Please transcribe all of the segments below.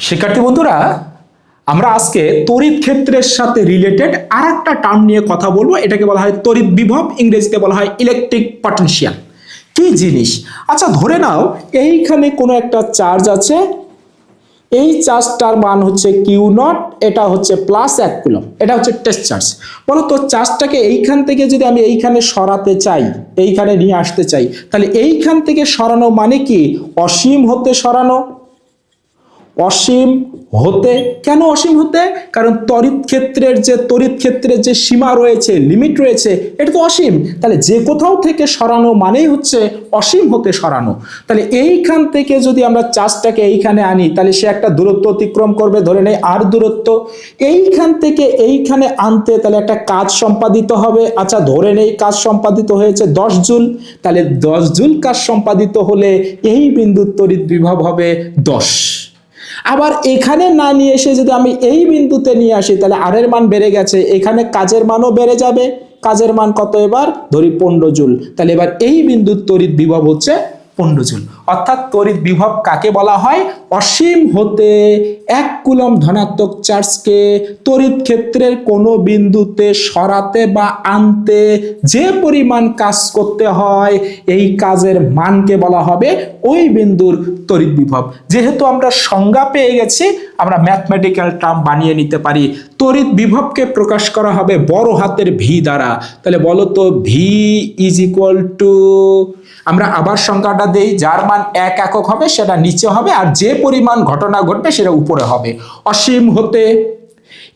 শিক্ষার্থী বন্ধুরা, আমরা আজকে তড়িৎ ক্ষেত্রের সাথে রিলেটেড আরেকটা টার্ম নিয়ে কথা বলবো। এটাকে বলা হয় তড়িৎ বিভব, ইংরেজিতে বলা হয় ইলেকট্রিক পটেনশিয়াল। কি জিনিস? আচ্ছা, ধরে নাও এইখানে কোনো একটা চার্জ আছে, এই চার্জটার মান হচ্ছে কিউ নট, এটা হচ্ছে +1 কুলম্ব, এটা হচ্ছে টেস্ট চার্জ। বলো তো চার্জটাকে এইখান থেকে যদি আমি এইখানে সরাতে চাই, এইখানে নিয়ে আসতে চাই, তাহলে এইখান থেকে সরানো মানে কি? অসীম হতে সরানো। অসীম হতে, কেন অসীম হতে? কারণ তড়িৎ ক্ষেত্রের যে সীমা রয়েছে, লিমিট রয়েছে, এটা তো অসীম। তাহলে যে কোথাও থেকে সরানো মানেই হচ্ছে অসীম হতে সরানো। তাহলে এইখান থেকে যদি আমরা চার্জটাকে এইখানে আনি, তাহলে সে একটা দূরত্ব অতিক্রম করবে, ধরে নেই আর দূরত্ব। এইখান থেকে এইখানে আনতে তাহলে একটা কাজ সম্পাদিত হবে। আচ্ছা, ধরে নেই কাজ সম্পাদিত হয়েছে 10 জুল। তাহলে 10 জুল কাজ সম্পাদিত হলে এই বিন্দুর তড়িৎ বিভব হবে 10। আবার এখানে না নিয়ে এসে যদি আমি এই বিন্দুতে নিয়ে আসি, তাহলে আর এর মান বেড়ে গেছে, এখানে কাজের মানও বেড়ে যাবে। কাজের মান কত? এবার ধরি 15 জুল। তাহলে এবার এই বিন্দুর তড়িৎ বিভব হচ্ছে 15 জুল। অর্থাৎ তড়িৎ বিভব কাকে বলা হয়? অসীম হতে 1 কুলম্ব ধনাত্মক চার্জকে তড়িৎ ক্ষেত্রের কোনো বিন্দুতে সরাতে বা আনতে যে পরিমাণ কাজ করতে হয়, এই কাজের মানকে বলা হবে ওই বিন্দুর তড়িৎ বিভব। যেহেতু আমরা সংজ্ঞা পেয়ে গেছি, আমরা ম্যাথমেটিক্যাল টার্ম বানিয়ে নিতে পারি। তড়িৎ বিভবকে প্রকাশ করা হবে বড় হাতের ভি দ্বারা। তাহলে বলো তো ভি ইজ ইকুয়াল টু, আমরা আবার সংখ্যাটা দেই, যার মান 1 একক হবে সেটা নিচে হবে, আর যে পরিমাণ ঘটনা ঘটবে সেটা উপরে হবে। অসীম হতে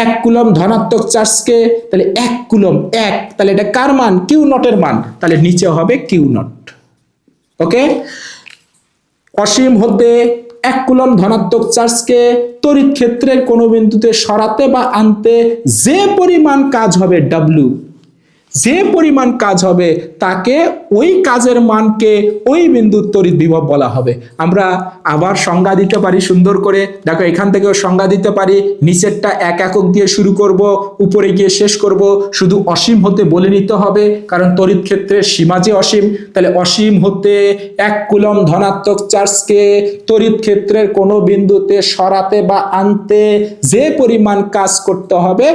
1 কুলম্ব ধনাত্মক চার্জকে, তাহলে 1 কুলম্ব 1, তাহলে এটা কার মান? কিউ নটের মান, তাহলে নিচে হবে কিউ নট। ওকে, অসীম হতে 1 কুলম্ব ধনাত্মক চার্জকে তড়িৎ ক্ষেত্রের কোনো বিন্দুতে সরাতে বা আনতে যে পরিমাণ কাজ হবে ডব্লিউ, যে পরিমাণ কাজ হবে তাকে, ওই কাজের মানকে ওই বিন্দুর তড়িৎ বিভব বলা হবে। আমরা আবার সংজ্ঞা দিতে পারি সুন্দর করে। দেখো, এখান থেকেও সংজ্ঞা দিতে পারি। নিচেরটা 1 একক দিয়ে শুরু করব, উপরে গিয়ে শেষ করব। শুধু অসীম হতে বলে নিতে হবে, কারণ তড়িৎ ক্ষেত্রের সীমা যে অসীম। তাহলে অসীম হতে 1 কুলম্ব ধনাত্মক চার্জকে তড়িৎ ক্ষেত্রের কোনো বিন্দুতে সরাতে বা আনতে যে পরিমাণ কাজ করতে হবে,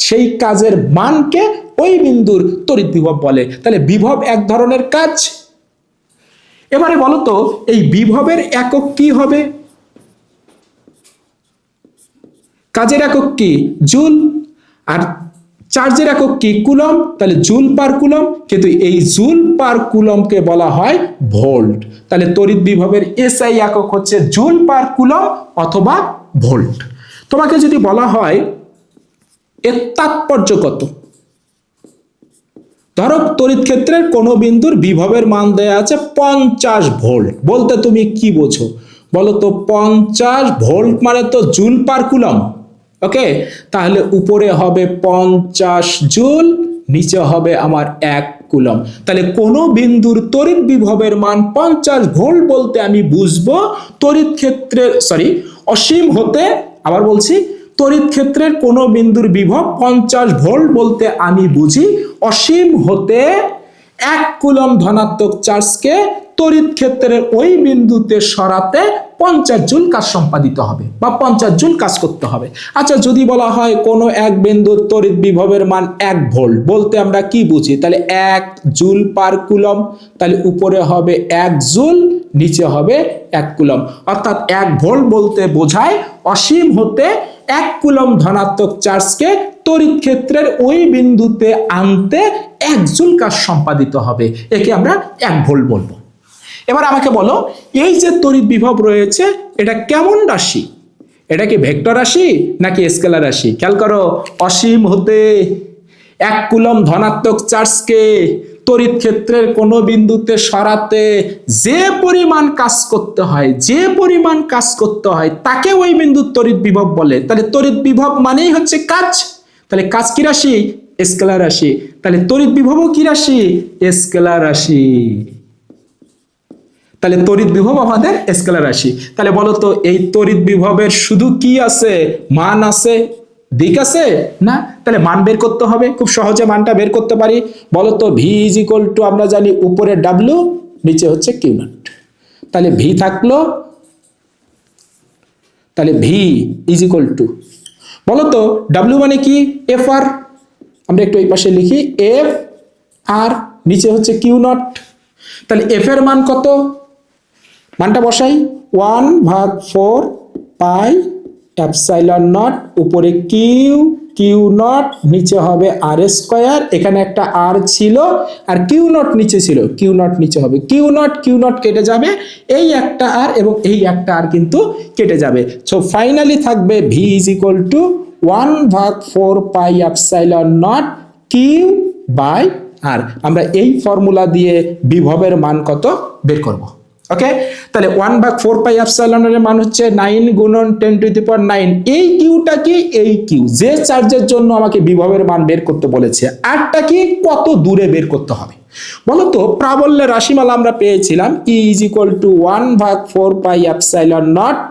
সেই কাজের মানকে ওই বিন্দুর তড়িৎ বিভব বলে। তাহলে বিভব এক ধরনের কাজ। এবারে বলো তো এই বিভবের একক কি হবে? কাজের একক কি? জুল। আর চার্জের একক কি? কুলম্ব। তাহলে জুল পার কুলম্ব। কিন্তু এই জুল পার কুলম্বকে বলা হয় ভোল্ট। তাহলে তড়িৎ বিভবের এসআই একক হচ্ছে জুল পার কুলম্ব অথবা ভোল্ট। তোমাকে যদি বলা হয় এর তাৎপর্য কত? ধরো তড়িৎ ক্ষেত্রের কোন বিন্দুর বিভবের মান দেয়া আছে 50 ভোল্ট। বলতে তুমি কি বোঝো বলো তো? 50 ভোল্ট মানে তো জুল পার কুলম্ব। ওকে, তাহলে উপরে হবে 50 জুল, নিচে হবে আমার 1 কুলম্ব। তাহলে কোন বিন্দুর তড়িৎ বিভবের মান 50 ভোল্ট বলতে আমি বুঝবো তড়িৎ ক্ষেত্রের অসীম হতে, আবার বলছি, তড়িৎ ক্ষেত্রের কোন বিন্দুর বিভব 50 ভোল্ট বলতে আমি বুঝি অসীম হতে 1 কুলম্ব ধনাত্মক চার্জকে তড়িৎ ক্ষেত্রের ওই বিন্দুতে সরাতে 50 জুল কাজ সম্পাদিত হবে বা 50 জুল কাজ করতে হবে। আচ্ছা, যদি বলা হয় কোনো এক বিন্দুর তড়িৎ বিভবের মান 1 ভোল্ট বলতে আমরা কি বুঝি? তাহলে 1 জুল পার কুলম্ব। তাহলে উপরে হবে 1 জুল, নিচে হবে 1 কুলম্ব। অর্থাৎ 1 ভোল্ট বলতে বোঝায় অসীম হতে 1 কুলম্ব ধনাত্মক চার্জকে তড়িৎ ক্ষেত্রের ওই বিন্দুতে আনতে 1 জুল কাজ সম্পাদিত হবে। একে আমরা 1 ভোল্ট বলবো। এবার আমাকে বলো, এই যে তড়িৎ বিভব রয়েছে এটা কেমন রাশি? এটা কি ভেক্টর রাশি নাকি স্কেলার রাশি? খেয়াল করো, অসীম হতে 1 কুলম্ব ধনাত্মক চার্জকে তড়িৎ ক্ষেত্রের কোনো বিন্দুতে সরাতে যে পরিমাণ কাজ করতে হয়, যে পরিমাণ কাজ করতে হয় তাকে ওই বিন্দুর তড়িৎ বিভব বলে। তাহলে তড়িৎ বিভব মানেই হচ্ছে কাজ। তাহলে কাজ কি রাশি? স্কেলার রাশি। তাহলে তড়িৎ বিভবও কি রাশি? স্কেলার রাশি। তাহলে তড়িৎ বিভব আমাদের স্কেলার রাশি। তাহলে বলো তো এই তড়িৎ বিভবের শুধু কি আছে? মান আছে, দিক আছে না? তাহলে মান বের করতে হবে। খুব সহজে মানটা বের করতে পারি। বলো তো ভি ইজ ইকুয়াল টু, আমরা জানি উপরে ডাব্লিউ, নিচে হচ্ছে কিউ নট। তাহলে ভি থাকলো, তাহলে ভি ইজ ইকুয়াল টু, বলো তো ডাব্লিউ মানে কি, এফ আর, আমরা একটু এই পাশে লিখি এফ আর, নিচে হচ্ছে কিউ নট। তাহলে এফ এর মান কত, মানটা বসাই 1/4 পাই এপসাইলন নট, উপরে কিউ, কিউ নট, নিচে হবে আর স্কয়ার, এখানে একটা আর ছিল আর কিউ নট নিচে ছিল, কিউ নট নিচে হবে কিউ নট কেটে যাবে, এই একটা আর এবং এই একটা আর কিন্তু কেটে যাবে। সো ফাইনালি থাকবে V is equal to 1/4 pi epsilon naught Q by R. আমরা এই ফর্মুলা দিয়ে বিভবের মান কত বের করব। ওকে, তাহলে 1/4 পাই এপসাইলনের মান হচ্ছে 9 গুণন 10⁹। এই কিউটা কি, এই কিউ যে চার্জের জন্য আমাকে বিভবের মান বের করতে বলেছে, আরটা কি কত দূরে বের করতে হবে বলতো। প্রাবল্যের রাশিমালা আমরা পেয়েছিলাম E is equal to 1/4 pi epsilon naught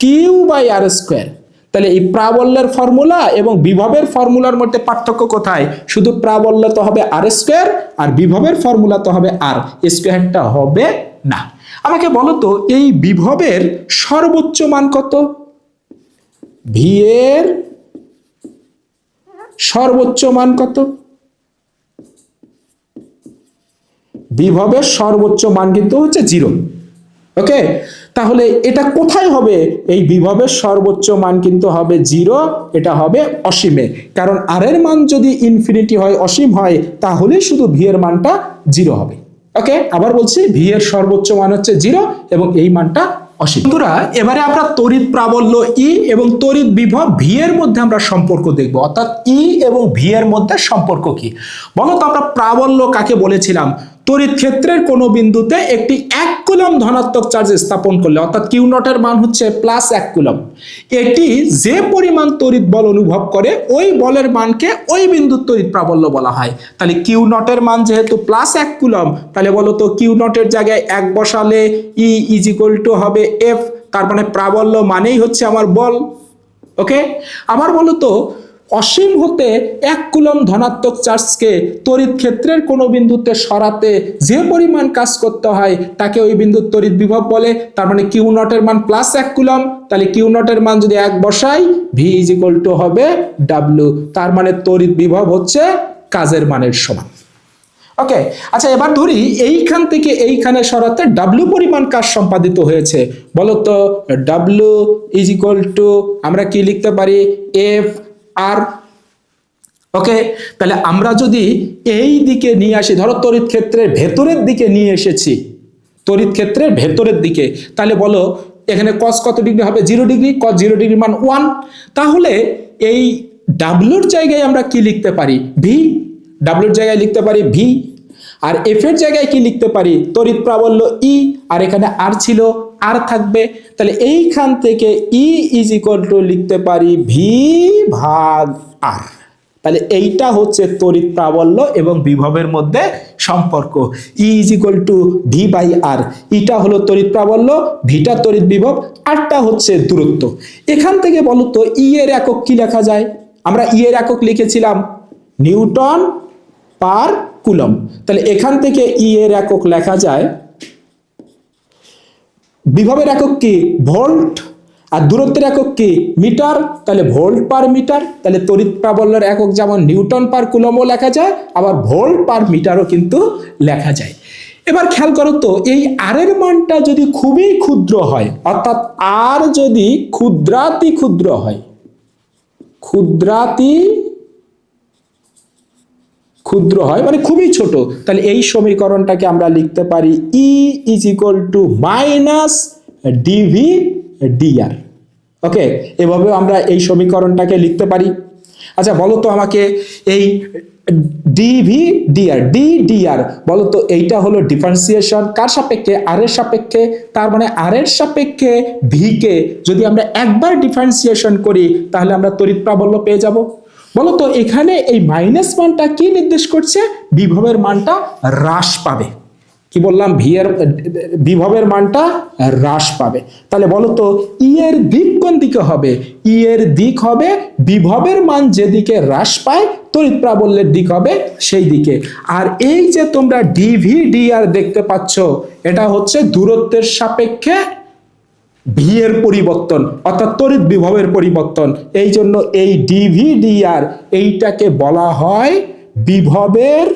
Q by r square. তাহলে এই প্রাবল্যের ফর্মুলা এবং বিভবের ফর্মুলার মধ্যে পার্থক্য কোথায়, শুধু প্রাবল্য তো হবে আর স্কয়ার আর বিভবের ফর্মুলা তো হবে আর স্কয়ারটা হবে না। আমাকে বলো তো এই বিভবের সর্বোচ্চ মান কত, ভি এর সর্বোচ্চ মান কত, বিভবের সর্বোচ্চ মান কিন্তু হচ্ছে 0। ওকে, তাহলে এটা কোথায় হবে, এই বিভবের সর্বোচ্চ মান কিন্তু হবে 0, এটা হবে অসীমে, কারণ আর এর মান যদি ইনফিনিটি হয়, অসীম হয়, তাহলে শুধু ভি এর মানটা 0 হবে। ওকে, আবার বলছি ভি এর সর্বোচ্চ মান হচ্ছে 0 এবং এই মানটা অসীম। বন্ধুরা এবারে আমরা তড়িৎ প্রাবল্য ই এবং তড়িৎ বিভব ভি এর মধ্যে আমরা সম্পর্ক দেখব, অর্থাৎ ই এবং ভি এর মধ্যে সম্পর্ক কি বলো তো। আমরা প্রাবল্য কাকে বলেছিলাম, তড়িৎ ক্ষেত্রের কোন বিন্দুতে একটি 1 কুলম্ব ধনাত্মক চার্জ স্থাপন করলে, অর্থাৎ কিউ নট এর মান হচ্ছে +1 কুলম্ব, এটি যে পরিমাণ তড়িৎ বল অনুভব করে ওই বলের মানকে ওই বিন্দুর তড়িৎ প্রাবল্য বলা হয়। তাহলে কিউ নট এর মান যেহেতু +1 কুলম্ব, তাহলে বলো তো কিউ নট এর জায়গায় 1 বসালে ই ইজ ইকুয়াল টু হবে এফ, তার মানে প্রাবল্য মানেই হচ্ছে আমার বল। ওকে, আবার বলো তো অসীম হতে 1 কুলম্ব ধনাত্মক চার্জকে তড়িৎ ক্ষেত্রের কোন বিন্দুতে সরাতে যে পরিমাণ কাজ করতে হয় তাকে ওই বিন্দুর তড়িৎ বিভব বলে। তার মানে কিউ নট এর মান +1 কুলম্ব, তাহলে কিউ নট এর মান যদি 1 বসাই ভি ইজ ইকুয়াল টু হবে ডাব্লিউ, তার মানে তড়িৎ বিভব হচ্ছে কাজের মানের সমান। ওকে, আচ্ছা এবার ধরি এইখান থেকে এইখানে সরাতে ডাব্লিউ পরিমাণ কাজ সম্পাদিত হয়েছে, বলতো ডাব্লিউ ইজ ইকুয়াল টু আমরা কি লিখতে পারি, এফ আর। ওকে, তাহলে আমরা যদি এই দিকে নিয়ে আসি, ধরো তড়িৎ ক্ষেত্রের ভেতরের দিকে নিয়ে এসেছি, তড়িৎ ক্ষেত্রের ভেতরের দিকে, তাহলে বলো এখানে cos কত ডিগ্রি হবে, 0 ডিগ্রি, cos 0 ডিগ্রি মান 1। তাহলে এই ডাব্লিউর জায়গায় আমরা কি লিখতে পারি, ভি, ডাব্লিউর জায়গায় লিখতে পারি ভি, আর এফ এর জায়গায় কি লিখতে পারি, তড়িৎ প্রাবল্য ই, আর এখানে আর ছিল আর থাকবে। তাহলে এইখান থেকে ই ইজ ইকুয়াল টু লিখতে পারি ভি ভাগ আর। তাহলে এইটা হচ্ছে তড়িৎ প্রাবল্য এবং বিভবের মধ্যে সম্পর্ক, E is equal to V by R. ইটা হলো তড়িৎ প্রাবল্য, ভিটা তড়িৎ বিভব, আরটা হচ্ছে দূরত্ব। এখান থেকে বলো তো ই এর একক কি লেখা যায়, আমরা ই এর একক লিখেছিলাম নিউটন পার কুলম্ব, তাহলে এখান থেকে ই এর একক লেখা যায়, বিভবের একক কি ভোল্ট, আর দূরত্বের একক কি মিটার, তাহলে ভোল্ট পার মিটার। তাহলে তড়িৎ প্রাবল্যের একক যেমন নিউটন পার কুলম্বও লেখা যায়, আবার ভোল্ট পার মিটারও কিন্তু লেখা যায়। এবার খেয়াল করো তো এই আর এর মানটা যদি খুবই ক্ষুদ্র হয়, অর্থাৎ আর যদি ক্ষুদ্রাতি ক্ষুদ্র হয়, ক্ষুদ্রাতি ক্ষুদ্র হয় মানে খুবই ছোট, তাহলে এই সমীকরণটাকে আমরা লিখতে পারি E is equal to minus dV dR. Okay, এভাবে আমরা এই সমীকরণটাকে লিখতে পারি। আচ্ছা বলো তো আমাকে এই ডিভি ডিআর, ডি ডিআর বলো তো এইটা হলো ডিফারেন্সিয়েশন কার সাপেক্ষে, আর এর সাপেক্ষে। তার মানে আর এর সাপেক্ষে ভি কে যদি আমরা একবার ডিফারেন্সিয়েশন করি তাহলে আমরা তড়িৎ প্রাবল্য পেয়ে যাব। বলো তো এখানে এই মাইনাস মানটা কি নির্দেশ করছে, বিভবের মানটা হ্রাস পাবে। কি বললাম, ভি এর বিভবের মানটা হ্রাস পাবে। তাহলে বলো তো ই এর দিক কোন দিকে হবে, ই এর দিক হবে বিভবের মান যেদিকে হ্রাস পায় তড়িৎ প্রাবল্যের দিক হবে সেই দিকে। আর এই যে তোমরা ডিভি ডিআর দেখতে পাচ্ছ, এটা হচ্ছে দূরত্বের সাপেক্ষে ভি এর পরিবর্তন অর্থাৎ তড়িৎ বিভবের পরিবর্তন। এই জন্য এই ডিভিডিআর এইটাকে বলা হয় বিভবের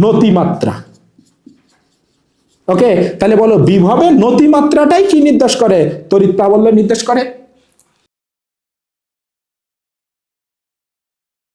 নতিমাত্রা। ওকে, তাহলে বলো বিভবের নতিমাত্রাটাই কি নির্দেশ করে? তড়িৎ প্রাবল্য নির্দেশ করে।